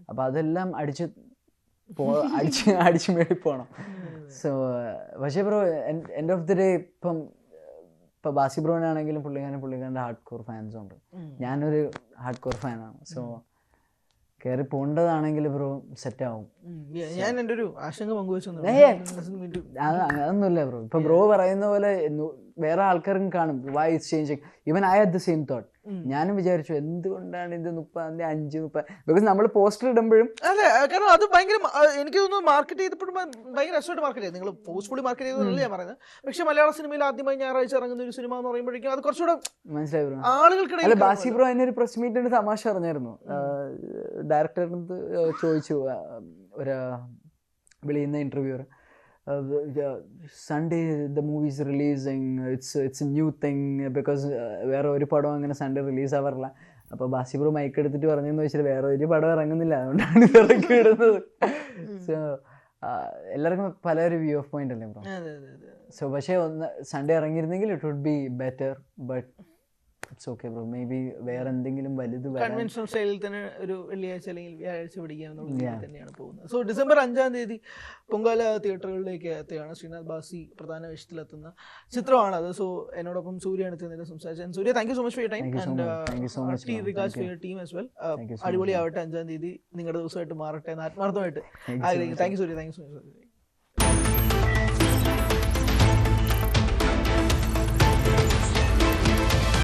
അപ്പം അതെല്ലാം അടിച്ച് മേടി പോകണം. സോ പക്ഷേ bro end of the day ഇപ്പം ബാസി ബ്രോനാണെങ്കിലും പുള്ളിക്കാരൻ്റെ ഹാർഡ് കോർ ഫാൻസ് ഉണ്ട്. ഞാനൊരു ഹാർഡ് കോർ ഫാനാണ്. സോ കയറി പോണ്ടതാണെങ്കിൽ ബ്രോ സെറ്റ് ആവും. ഞാൻ എൻ്റെ ഒരു ആശങ്ക പങ്കുവെച്ചു. അതൊന്നുമില്ല ബ്രോ. ഇപ്പൊ ബ്രോ പറയുന്ന പോലെ വേറെ ആൾക്കാരും കാണും why it's changing. Even I had the same thought. ഞാനും വിചാരിച്ചു എന്തുകൊണ്ടാണ് ഇത് 30 5 ബിക്കോസ് നമ്മൾ പോസ്റ്റർ ഇടുമ്പോഴും അതെ, കാരണം അത് ഭയങ്കര എനിക്ക് തോന്നുന്നു മാർക്കറ്റ് ചെയ്തപ്പോഴും ഭയങ്കര രസമായിട്ട് മാർക്കറ്റ് ചെയ്ത്. നിങ്ങൾ ഫോഴ്സ്ഫുള്ളി മാർക്കറ്റ് ചെയ്തതല്ല ഞാൻ പറയുന്നത്. പക്ഷെ മലയാള സിനിമയിൽ ആദ്യമായി ഞായറാഴ്ച ഇറങ്ങുന്ന ഒരു സിനിമ എന്ന് പറയുമ്പോഴേക്കും അത് കുറച്ചുകൂടെ മനസ്സിലായി ബ്രോ. ആളുകൾക്കിടയിൽ. അല്ല ബാസി ബ്രോ എന്നെ ഒരു പ്രസ് മീറ്റിന്റെ തമാശ പറഞ്ഞായിരുന്നു. ഡയറക്ടറിന് ചോദിച്ചു, ഒരു വിളിയുന്ന interviewer, Sunday the movie is releasing, it's a new thing because വേറെ ഒരു പടം അങ്ങനെ സൺഡേ റിലീസ് ആവാറില്ല. അപ്പോൾ ബാസി ബ്രോ മൈക്ക് എടുത്തിട്ട് പറഞ്ഞെന്ന് വെച്ചാൽ വേറെ ഒരു പടം ഇറങ്ങുന്നില്ല, അതുകൊണ്ടാണ് ഇത് ഇറക്കി വിടുന്നത്. സോ എല്ലാവർക്കും പല ഒരു വ്യൂ ഓഫ് പോയിന്റ് അല്ലേ ബ്രോ. സോ പക്ഷേ സൺഡേ ഇറങ്ങിയിരുന്നെങ്കിൽ it would be better, but it's okay bro. May be വേറെ എന്തെങ്കിലും വലുത് കൺവെൻഷണൽ സ്റ്റൈലിൽ തന്നെ ഒരു വെള്ളിയാഴ്ച അല്ലെങ്കിൽ വ്യാഴാഴ്ച പിടിക്കാമെന്നുള്ള രീതിയിൽ തന്നെയാണ് പോകുന്നത്. സോ December 5 പൊങ്കാല തിയേറ്ററുകളിലേക്ക് എത്തുകയാണ്. ശ്രീനാഥ് ബാസി പ്രധാന വേഷത്തിലെത്തുന്ന ചിത്രമാണത്. സോ എന്നോടൊപ്പം സൂര്യയാണ് എത്തുന്നതിൽ സംസാരിച്ചത്. Surya, thank you so much for your time and regards for your team as well. അടിപൊളിയാവട്ടെ. 5 നിങ്ങളുടെ ദിവസമായിട്ട് മാറട്ടെ എന്ന് ആത്മാർത്ഥമായിട്ട് ആഗ്രഹിക്കുന്നു. Thank you Surya, thank you so much.